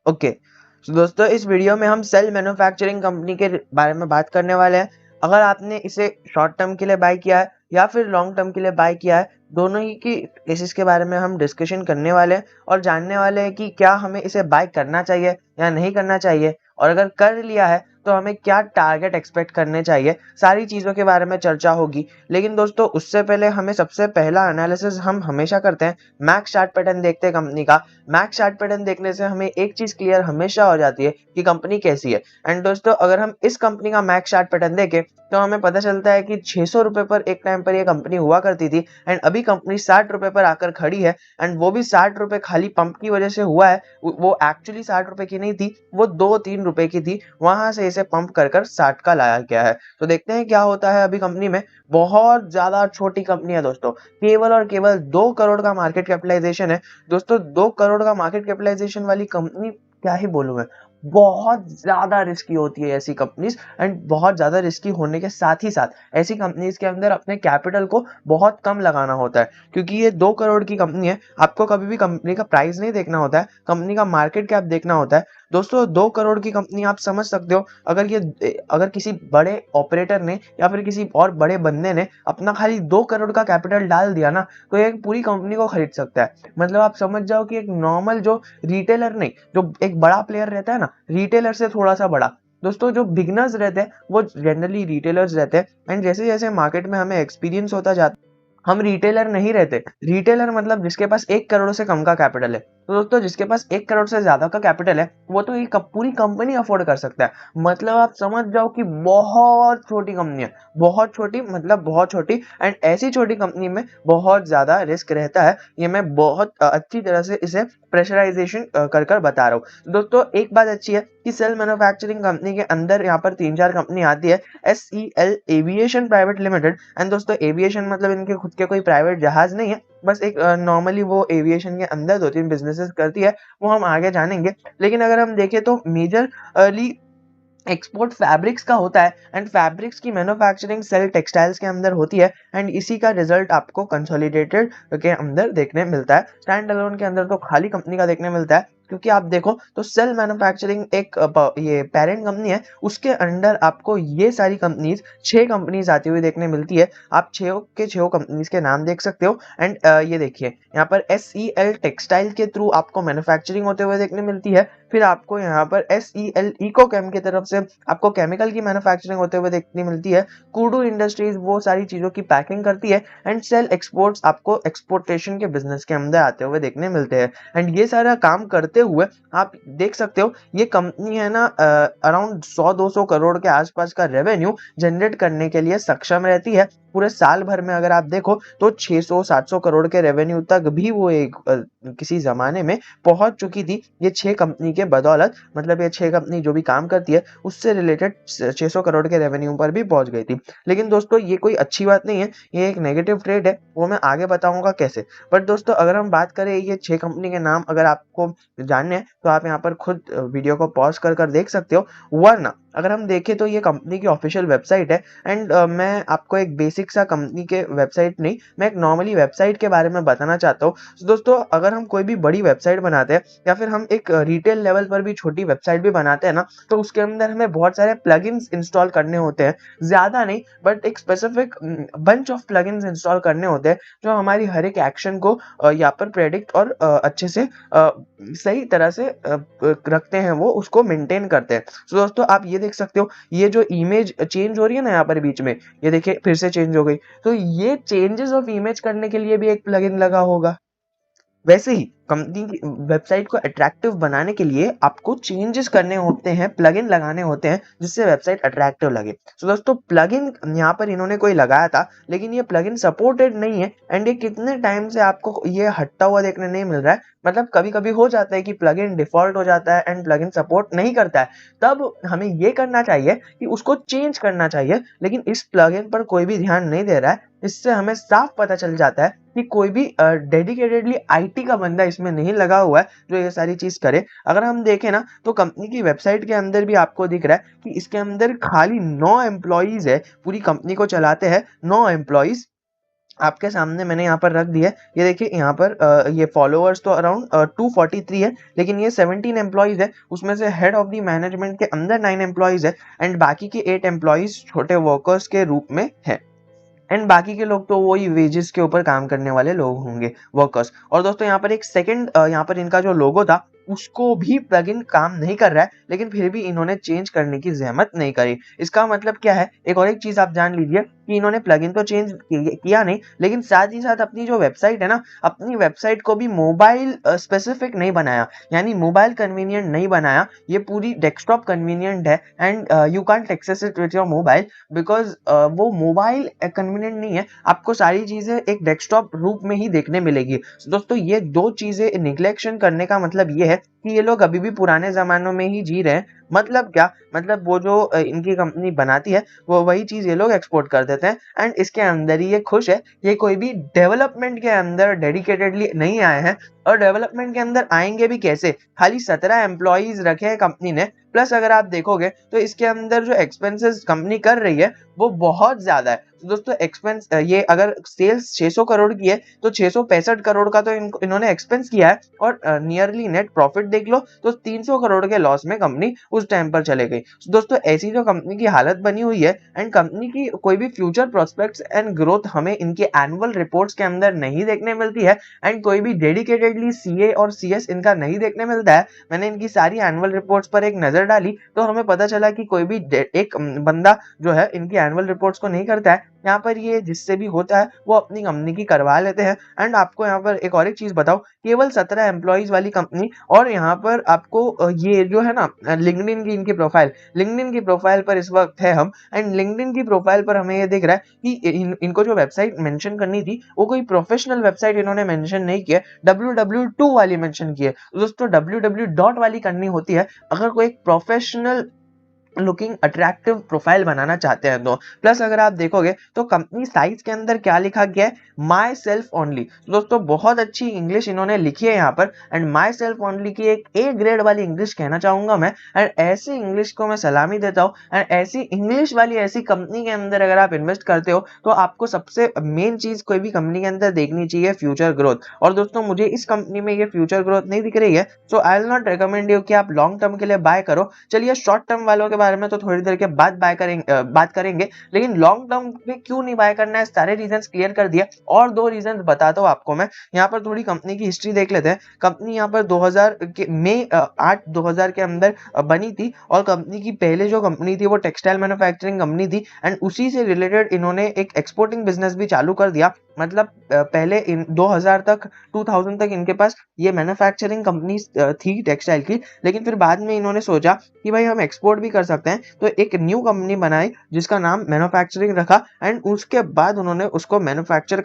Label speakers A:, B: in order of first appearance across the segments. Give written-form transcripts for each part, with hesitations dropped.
A: Okay. तो दोस्तों इस वीडियो में हम सेल मैन्युफैक्चरिंग कंपनी के बारे में बात करने वाले हैं। अगर आपने इसे शॉर्ट टर्म के लिए बाय किया है या फिर लॉन्ग टर्म के लिए बाय किया है, दोनों ही की केसेस के बारे में हम डिस्कशन करने वाले हैं और जानने वाले हैं कि क्या हमें इसे बाय करना चाहिए या नहीं करना चाहिए, और अगर कर लिया है तो हमें क्या टारगेट एक्सपेक्ट करने चाहिए। सारी चीज़ों के बारे में चर्चा होगी। लेकिन दोस्तों उससे पहले हमें सबसे पहला एनालिसिस हम हमेशा करते हैं, मैक्स चार्ट पैटर्न देखते हैं कंपनी का। मैक्स चार्ट पैटर्न देखने से हमें एक चीज क्लियर हमेशा हो जाती है कि कंपनी कैसी है। एंड दोस्तों अगर हम इस कंपनी का मैक्स चार्ट पैटर्न देखें तो हमें पता चलता है कि 600 रुपए पर एक टाइम पर ये कंपनी हुआ करती थी, एंड अभी कंपनी 60 रुपए पर आकर खड़ी है। एंड वो भी 60 रुपए खाली पंप की वजह से हुआ है, वो एक्चुअली 60 रुपए की नहीं थी, वो 2-3 रुपए की थी, वहां से इसे पंप कर कर 60 का लाया गया है। तो देखते हैं क्या होता है अभी कंपनी में। बहुत ज्यादा छोटी कंपनी है दोस्तों, केवल और केवल 2 करोड़ का मार्केट कैपिटलाइजेशन है। दोस्तों 2 करोड़ का मार्केट कैपिटलाइजेशन वाली कंपनी, क्या ही बोलूं मैं, बहुत ज्यादा रिस्की होती है ऐसी कंपनीज। एंड बहुत ज्यादा रिस्की होने के साथ ही साथ ऐसी कंपनीज के अंदर अपने कैपिटल को बहुत कम लगाना होता है, क्योंकि ये 2 करोड़ की कंपनी है। आपको कभी भी कंपनी का प्राइस नहीं देखना होता है, कंपनी का मार्केट कैप देखना होता है। दोस्तों 2 करोड़ की कंपनी, आप समझ सकते हो, अगर किसी बड़े ऑपरेटर ने या फिर किसी और बड़े बंदे ने अपना खाली 2 करोड़ का कैपिटल डाल दिया ना, तो ये पूरी कंपनी को खरीद सकता है। मतलब आप समझ जाओ कि एक नॉर्मल जो रिटेलर नहीं, जो एक बड़ा प्लेयर रहता है ना, रिटेलर से थोड़ा सा बड़ा, दोस्तों जो बिगनर्स रहते हैं वो जनरली रिटेलर्स रहते हैं। एंड जैसे जैसे मार्केट में हमें एक्सपीरियंस होता जाता, हम रिटेलर नहीं रहते। रिटेलर मतलब जिसके पास 1 करोड़ से कम का कैपिटल है। तो दोस्तों जिसके पास 1 करोड़ से ज्यादा का कैपिटल है वो तो ये पूरी कंपनी अफोर्ड कर सकता है। मतलब आप समझ जाओ कि बहुत छोटी कंपनी है, बहुत छोटी, मतलब बहुत छोटी। एंड ऐसी छोटी कंपनी में बहुत ज्यादा रिस्क रहता है। ये मैं बहुत अच्छी तरह से इसे प्रेशराइजेशन कर कर बता रहा हूँ। दोस्तों एक बात अच्छी है कि सेल मैन्युफैक्चरिंग कंपनी के अंदर यहाँ पर 3-4 कंपनी आती है। SEL aviation private limited. And दोस्तों एविएशन मतलब इनके खुद के कोई प्राइवेट जहाज नहीं है, बस एक नॉर्मली वो एविएशन के अंदर 2-3 बिजनेसेस करती है, वो हम आगे जानेंगे। लेकिन अगर हम देखें तो मेजर अर्ली एक्सपोर्ट फैब्रिक्स का होता है। एंड फैब्रिक्स की मैन्युफैक्चरिंग सेल टेक्सटाइल्स के अंदर होती है। एंड इसी का रिजल्ट आपको कंसोलिडेटेड के अंदर देखने मिलता है, स्टैंड अलोन के अंदर तो खाली कंपनी का देखने मिलता है। क्योंकि आप देखो तो सेल मैन्युफैक्चरिंग एक ये पेरेंट कंपनी है, उसके अंडर आपको ये सारी कंपनीज 6 कंपनीज आती हुई देखने मिलती है। आप 6 कंपनीज के नाम देख सकते हो। एंड ये देखिए यहाँ पर SEL टेक्सटाइल के थ्रू आपको मैन्युफैक्चरिंग होते हुए देखने मिलती है। फिर आपको यहाँ पर SEL इकोकेम की तरफ से आपको केमिकल की मैन्युफैक्चरिंग होते हुए देखने मिलती है। कुडू इंडस्ट्रीज वो सारी चीजों की पैकिंग करती है। एंड सेल एक्सपोर्ट्स आपको एक्सपोर्टेशन के बिजनेस के अंदर आते हुए देखने मिलते हैं। एंड ये सारा काम करते हुए आप देख सकते हो ये कंपनी है ना, अराउंड 100-200 करोड़ के आसपास का रेवेन्यू जनरेट करने के लिए सक्षम रहती है। पूरे साल भर में अगर आप देखो तो 600-700 करोड़ के रेवेन्यू तक भी वो एक किसी जमाने में पहुंच चुकी थी, ये 6 कंपनी के बदौलत। मतलब ये 6 कंपनी जो भी काम करती है उससे रिलेटेड 600 करोड़ के रेवेन्यू पर भी पहुंच गई थी। लेकिन दोस्तों ये कोई अच्छी बात नहीं है, ये एक नेगेटिव ट्रेड है, वो मैं आगे बताऊंगा कैसे। बट दोस्तों अगर हम बात करें ये 6 कंपनी के नाम, अगर आपको जानने हैं तो आप यहाँ पर खुद वीडियो को पॉज कर कर देख सकते हो, वरना अगर हम देखें तो ये कंपनी की ऑफिशियल वेबसाइट है। एंड मैं आपको एक बेसिक सा कंपनी के वेबसाइट नहीं, मैं एक नॉर्मली वेबसाइट के बारे में बताना चाहता हूँ। तो दोस्तों अगर हम कोई भी बड़ी वेबसाइट बनाते हैं या फिर हम एक रिटेल लेवल पर भी छोटी वेबसाइट भी बनाते हैं ना, तो उसके अंदर हमें बहुत सारे प्लगइन्स इंस्टॉल करने होते हैं। ज्यादा नहीं बट एक specific bunch of plugins install करने होते हैं जो हमारी हर एक एक्शन को यहाँ पर प्रेडिक्ट और अच्छे से सही तरह से रखते हैं, वो उसको मेंटेन करते हैं। तो दोस्तों आप ये देख सकते हो, ये जो इमेज चेंज हो रही है ना यहाँ पर बीच में, ये देखिए फिर से चेंज हो गई, तो ये चेंजेस ऑफ इमेज करने के लिए भी एक प्लगइन लगा होगा। वैसे ही कंपनी की वेबसाइट को अट्रैक्टिव बनाने के लिए आपको चेंजेस करने होते हैं, प्लगइन लगाने होते हैं जिससे वेबसाइट अट्रैक्टिव लगे। तो दोस्तों प्लगइन यहाँ पर इन्होंने कोई लगाया था, लेकिन ये प्लगइन सपोर्टेड नहीं है। एंड ये कितने टाइम से आपको ये हटता हुआ देखने नहीं मिल रहा है। मतलब कभी कभी हो जाता है कि प्लगइन डिफॉल्ट हो जाता है एंड प्लगइन सपोर्ट नहीं करता है, तब हमें ये करना चाहिए कि उसको चेंज करना चाहिए। लेकिन इस प्लगइन पर कोई भी ध्यान नहीं दे रहा है। इससे हमें साफ पता चल जाता है कि कोई भी डेडिकेटेडली IT का बंदा इसमें नहीं लगा हुआ है जो ये सारी चीज करे। अगर हम देखें ना तो कंपनी की वेबसाइट के अंदर भी आपको दिख रहा है कि इसके अंदर खाली 9 एम्प्लॉइज है, पूरी कंपनी को चलाते हैं 9 एम्प्लॉइज। आपके सामने मैंने यहाँ पर रख दिया है। ये देखिए यहाँ पर ये फॉलोअर्स तो अराउंड 243 है, लेकिन ये 17 एम्प्लॉइज है। उसमें से हेड ऑफ द मैनेजमेंट के अंदर 9 एम्प्लॉइज है एंड बाकी के 8 एम्प्लॉइज छोटे वर्कर्स के रूप में है। एंड बाकी के लोग तो वही वेजेस के ऊपर काम करने वाले लोग होंगे, वर्कर्स। और दोस्तों यहाँ पर एक सेकंड, यहाँ पर इनका जो लोगो था उसको भी प्लगइन काम नहीं कर रहा है, लेकिन फिर भी इन्होंने चेंज करने की जहमत नहीं करी। इसका मतलब क्या है, एक और एक चीज आप जान लीजिए कि इन्होंने प्लगइन तो चेंज किया नहीं, लेकिन साथ ही साथ अपनी जो वेबसाइट है ना, अपनी वेबसाइट को भी मोबाइल स्पेसिफिक नहीं बनाया, यानी मोबाइल कन्वीनियंट नहीं बनाया। ये पूरी डेस्कटॉप कन्वीनियंट है and you can't access it with your mobile because वो मोबाइल कन्वीनियंट नहीं है। आपको सारी चीजें एक डेस्कटॉप रूप में ही देखने मिलेगी। दोस्तों ये दो चीजें निग्लेक्शन करने का मतलब ये है कि ये लोग अभी भी पुराने जमानों में ही जी रहे हैं। मतलब क्या, मतलब वो जो इनकी कंपनी बनाती है वो वही चीज ये लोग एक्सपोर्ट कर देते हैं एंड इसके अंदर ही ये खुश है। ये कोई भी डेवलपमेंट के अंदर डेडिकेटेडली नहीं आए हैं, और डेवलपमेंट के अंदर आएंगे भी कैसे, खाली 17 एम्प्लॉइज रखे हैं कंपनी ने। प्लस अगर आप देखोगे तो इसके अंदर जो एक्सपेंसेस कंपनी कर रही है वो बहुत ज्यादा है। तो दोस्तों एक्सपेंस, ये अगर सेल्स 600 करोड़ की है तो 665 करोड़ का तो इन्होंने एक्सपेंस किया है, और नियरली नेट प्रॉफिट देख लो तो 300 करोड़ के लॉस में कंपनी उस टाइम पर चले गई। तो दोस्तों ऐसी जो कंपनी की हालत बनी हुई है एंड कंपनी की कोई भी फ्यूचर प्रोस्पेक्ट्स एंड ग्रोथ हमें इनके एनुअल रिपोर्ट्स के अंदर नहीं देखने मिलती है एंड कोई भी डेडिकेटेडली सीए और सीएस इनका नहीं देखने मिलता है। मैंने इनकी सारी एनुअल रिपोर्ट्स पर एक नजर डाली तो हमें पता चला कि कोई भी एक बंदा जो है इनकी एनुअल रिपोर्ट्स को नहीं करता है। यहाँ पर ये जिससे भी होता है वो अपनी कंपनी की करवा लेते हैं। एंड आपको यहाँ पर एक और एक चीज बताओ, केवल 17 एम्प्लॉइज वाली कंपनी, और यहाँ पर आपको ये जो है ना लिंक्डइन की इनकी प्रोफाइल, लिंक्डइन की प्रोफाइल पर इस वक्त है हम, एंड लिंक्डइन की प्रोफाइल पर हमें ये दिख रहा है कि इनको जो वेबसाइट मेंशन करनी थी वो कोई प्रोफेशनल वेबसाइट इन्होंने मेंशन नहीं किया, www वाली मेंशन की है। दोस्तों www डॉट वाली करनी होती है अगर कोई प्रोफेशनल लुकिंग अट्रैक्टिव प्रोफाइल बनाना चाहते हैं तो। प्लस अगर आप देखोगे तो कंपनी साइज के अंदर क्या लिखा गया है, माई सेल्फ ओनली। दोस्तों बहुत अच्छी इंग्लिश इन्होंने लिखी है यहाँ पर, एंड माई सेल्फ ओनली की एक ए ग्रेड वाली इंग्लिश कहना चाहूंगा मैं। एंड ऐसी इंग्लिश को मैं सलामी देता हूँ। एंड ऐसी इंग्लिश वाली ऐसी कंपनी के अंदर अगर आप इन्वेस्ट करते हो तो आपको सबसे मेन चीज कोई भी कंपनी के अंदर देखनी चाहिए, फ्यूचर ग्रोथ। और दोस्तों मुझे इस कंपनी में ये फ्यूचर ग्रोथ नहीं दिख रही है, so I will not recommend you कि आप लॉन्ग टर्म के लिए बाय करो। चलिए शॉर्ट टर्म वालों के बारे में तो थोड़ी देर के बाद बात करेंगे, लेकिन लॉन्ग टर्म में क्यों नहीं बाय करना है सारे रीजंस क्लियर कर दिए। और दो रीजंस बताता हूँ आपको मैं। यहाँ पर थोड़ी कंपनी की हिस्ट्री देख लेते हैं। कंपनी यहाँ पर 2000 के मई 8 2000 के अंदर बनी थी, और कंपनी की पहले जो कंपनी थी वो टेक्सटाइल मैन्युफैक्चरिंग कंपनी थी एंड उसी से रिलेटेड इन्होंने एक एक्सपोर्टिंग बिजनेस भी चालू कर दिया। मतलब पहले 2000 तक 2000 तक इनके पास ये मैन्युफैक्चरिंग कंपनी थी टेक्सटाइल की, लेकिन फिर बाद में इन्होंने सोचा कि भाई हम एक्सपोर्ट भी कर सकते हैं, तो एक न्यू कंपनी बनाई जिसका नाम मैन्युफैक्चरिंग रखा। एंड उसके बाद उन्होंने उसको मैन्युफैक्चर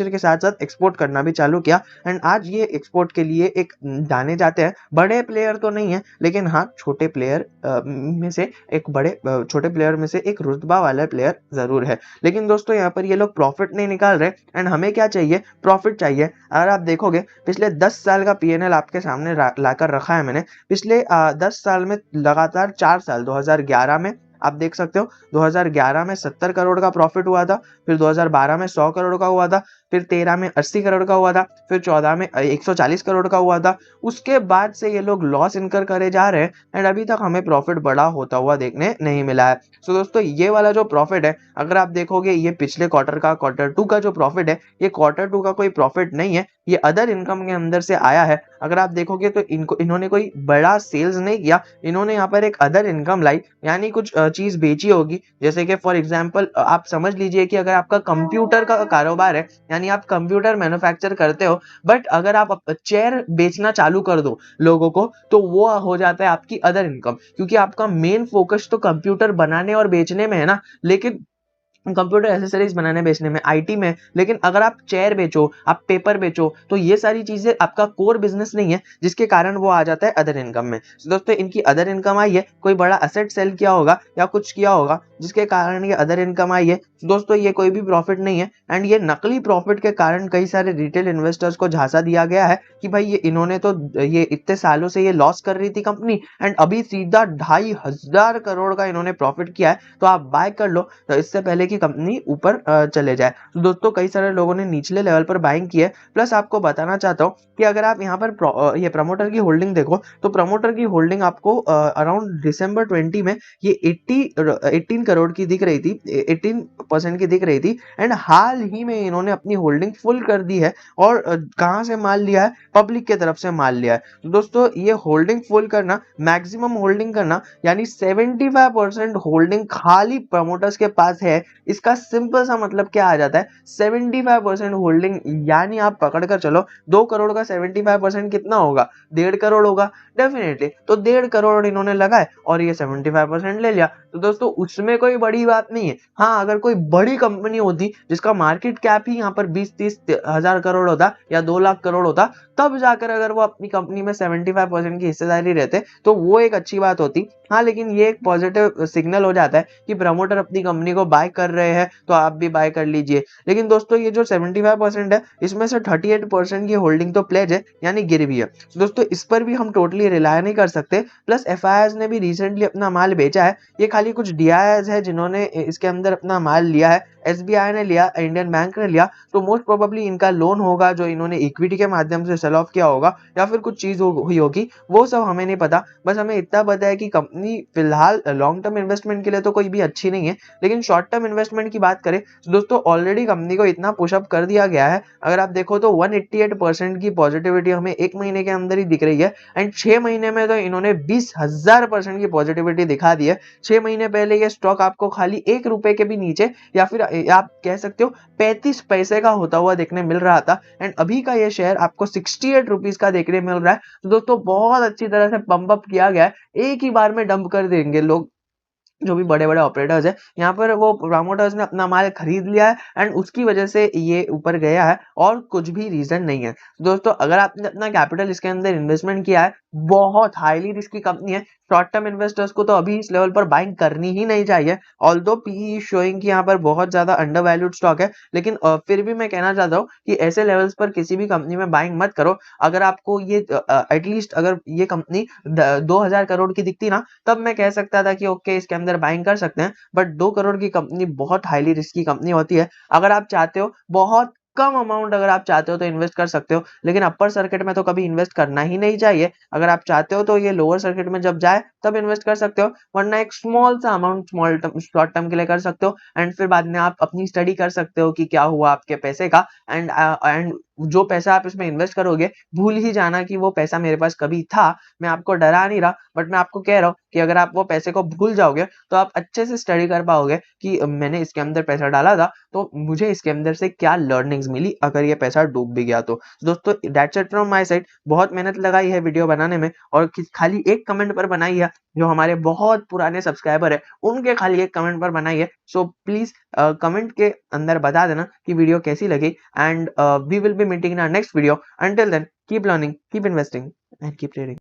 A: के साथ साथ एक्सपोर्ट करना भी चालू किया। एंड आज ये एक्सपोर्ट के लिए एक जाने जाते हैं। बड़े प्लेयर तो नहीं है, लेकिन हाँ छोटे प्लेयर में से एक छोटे प्लेयर में से एक रुतबा वाला प्लेयर जरूर है। लेकिन दोस्तों यहाँ पर ये लोग प्रॉफिट नहीं निकाल रहे, एंड हमें क्या चाहिए, प्रॉफिट चाहिए। अगर आप देखोगे पिछले 10 साल का पीएनएल आपके सामने लाकर रखा है मैंने। पिछले 10 साल में लगातार 4 साल, 2011 में आप देख सकते हो 2011 में 70 करोड़ का प्रॉफिट हुआ था, फिर 2012 में 100 करोड़ का हुआ था, फिर 13 में 80 करोड़ का हुआ था, फिर 14 में 140 करोड़ का हुआ था। उसके बाद से ये लोग लॉस इनकर करे जा रहे हैं एंड अभी तक हमें प्रॉफिट बड़ा होता हुआ देखने नहीं मिला है। सो दोस्तों ये वाला जो प्रॉफिट है, अगर आप देखोगे ये पिछले क्वार्टर 2 का जो प्रॉफिट है, ये क्वार्टर 2 का कोई प्रॉफिट नहीं है, ये अदर इनकम के अंदर से आया है। अगर आप देखोगे तो इन्होंने कोई बड़ा सेल्स नहीं किया, इन्होंने यहाँ पर एक अदर इनकम लाई, यानी कुछ चीज बेची होगी। जैसे कि फॉर एग्जांपल आप समझ लीजिए कि अगर आपका कंप्यूटर का कारोबार है, यानी आप कंप्यूटर मैन्युफैक्चर करते हो, बट अगर आप चेयर बेचना चालू कर दो लोगों को तो वो हो जाता है आपकी अदर इनकम, क्योंकि आपका मेन फोकस तो कंप्यूटर बनाने और बेचने में है ना, लेकिन कंप्यूटर एसेसरीज बनाने बेचने में, आईटी में। लेकिन अगर आप चेयर बेचो, आप पेपर बेचो, तो ये सारी चीजें आपका कोर बिजनेस नहीं है, जिसके कारण वो आ जाता है अदर इनकम में। तो दोस्तों इनकी अदर इनकम आई है, कोई बड़ा असेट सेल किया होगा या कुछ किया होगा जिसके कारण ये अदर इनकम आई है। दोस्तों ये कोई भी प्रॉफिट नहीं है एंड ये नकली प्रॉफिट के कारण कई सारे रिटेल इन्वेस्टर्स को झांसा दिया गया है कि भाई ये इन्होंने तो ये इतने सालों से ये लॉस कर रही थी कंपनी एंड अभी सीधा 2,500 करोड़ का इन्होंने प्रॉफिट किया है, तो आप बाय कर लो तो इससे पहले कि कंपनी ऊपर चले जाए। तो दोस्तों कई सारे लोगों ने निचले लेवल पर बाइंग की है। प्लस आपको बताना चाहता हूँ कि अगर आप यहाँ पर ये प्रमोटर की होल्डिंग देखो तो प्रमोटर की होल्डिंग आपको अराउंड दिसंबर 20 में ये 18 करोड़ की दिख रही थी, 18% की दिख रही थी एंड हाल ही में इन्होंने अपनी होल्डिंग फुल कर दी है। और कहाँ से माल लिया है? पब्लिक के तरफ से माल लिया है। तो दोस्तों ये होल्डिंग फुल करना, मैक्सिमम होल्डिंग करना, यानी 75% होल्डिंग खाली प्रमोटर्स के पास है, इसका सिंपल सा मतलब क्या आ जाता है? 75% होल्डिंग यानी आप पकड़ कर चलो 2 करोड़ का 75% कितना होगा? 1.5 करोड़ होगा डेफिनेटली। तो 1.5 करोड़ इन्होंने लगाए और ये 75% ले लिया। तो दोस्तों उसमें कोई बड़ी बात नहीं है। हाँ, अगर कोई बड़ी कंपनी होती जिसका मार्केट कैप ही यहाँ पर 20-30 हजार करोड़ होता या 2 लाख करोड़ होता, तब जाकर अगर वो अपनी कंपनी में 75% की हिस्सेदारी रहते तो वो एक अच्छी बात होती। हाँ, लेकिन ये एक पॉजिटिव सिग्नल हो जाता है कि प्रमोटर अपनी कंपनी को बाय कर रहे हैं तो आप भी बाय कर लीजिए। लेकिन दोस्तों ये जो 75% है इसमें से 38% की होल्डिंग तो प्लेज है यानी गिरवी है। दोस्तों इस पर भी हम टोटली रिलाय नहीं कर सकते। प्लस एफआईआईज ने भी रिसेंटली अपना माल बेचा है। ये खाली कुछ डीआईआईज है जिन्होंने इसके अंदर अपना माल लिया है। एसबीआई ने लिया, इंडियन बैंक ने लिया, तो मोस्ट प्रोबेबली इनका लोन होगा जो इन्होंने इक्विटी के माध्यम से सेल ऑफ किया होगा या फिर कुछ चीज हुई होगी, वो सब हमें नहीं पता। बस हमें इतना पता है कि कंपनी फिलहाल लॉन्ग टर्म इन्वेस्टमेंट के लिए तो कोई भी अच्छी नहीं है, लेकिन शॉर्ट टर्म इन्वेस्टमेंट की बात करें तो दोस्तों ऑलरेडी कंपनी को इतना पुशअप कर दिया गया है। अगर आप देखो तो 188% की पॉजिटिविटी हमें 1 महीने के अंदर ही दिख रही है एंड 6 महीने में तो इन्होंने 20,000% की पॉजिटिविटी दिखा दी है। 6 महीने पहले ये स्टॉक आपको खाली 1 रुपए के भी नीचे या फिर आप कह सकते हो 35 पैसे का होता हुआ देखने मिल रहा था एंड अभी का ये शेयर आपको 68 रुपीज का देखने मिल रहा है। तो दोस्तों बहुत अच्छी तरह से पंप अप किया गया है। एक ही बार में डंप कर देंगे लोग, जो भी बड़े बड़े ऑपरेटर्स है यहाँ पर, वो प्रमोटर्स ने अपना माल खरीद लिया है एंड उसकी वजह से ये ऊपर गया है और कुछ भी रीजन नहीं है। दोस्तों अगर आपने अपना कैपिटल इसके अंदर इन्वेस्टमेंट किया है, बहुत हाईली रिस्की कंपनी है, शॉर्ट टर्म इन्वेस्टर्स को तो अभी इस लेवल पर बाइंग करनी ही नहीं चाहिए। ऑल्दो पीई शोइंग कि यहाँ पर बहुत ज्यादा अंडर वैल्यूड स्टॉक है, लेकिन फिर भी मैं कहना चाहता हूँ कि ऐसे लेवल्स पर किसी भी कंपनी में बाइंग मत करो। अगर आपको ये एटलीस्ट अगर ये कंपनी 2,000 करोड़ की दिखती ना, तब मैं कह सकता था कि ओके इसके अंदर बाइंग कर सकते हैं, बट 2 करोड़ की कंपनी बहुत हाईली रिस्की कंपनी होती है। अगर आप चाहते हो बहुत कम अमाउंट अगर आप चाहते हो तो इन्वेस्ट कर सकते हो, लेकिन अपर सर्किट में तो कभी इन्वेस्ट करना ही नहीं चाहिए। अगर आप चाहते हो तो ये लोअर सर्किट में जब जाए तब इन्वेस्ट कर सकते हो, वरना एक स्मॉल सा amount small term short term के लिए कर सकते हो एंड फिर बाद में आप अपनी स्टडी कर सकते हो कि क्या हुआ आपके पैसे का। एंड जो पैसा आप इसमें इन्वेस्ट करोगे भूल ही जाना कि वो पैसा मेरे पास कभी था। मैं आपको डरा नहीं रहा, बट मैं आपको कह रहा हूँ कि अगर आप वो पैसे को भूल जाओगे तो आप अच्छे से स्टडी कर पाओगे कि मैंने इसके अंदर पैसा डाला था तो मुझे इसके अंदर से क्या लर्निंग्स मिली अगर ये पैसा डूब भी गया तो। दोस्तों that's it from my side. बहुत मेहनत लगाई है वीडियो बनाने में और खाली एक कमेंट पर बनाई है, जो हमारे बहुत पुराने सब्सक्राइबर है उनके खाली एक कमेंट पर बनाई है। सो प्लीज कमेंट के अंदर बता देना कि वीडियो कैसी लगी and we will be meeting in our next video. Until then keep learning, keep investing and keep trading.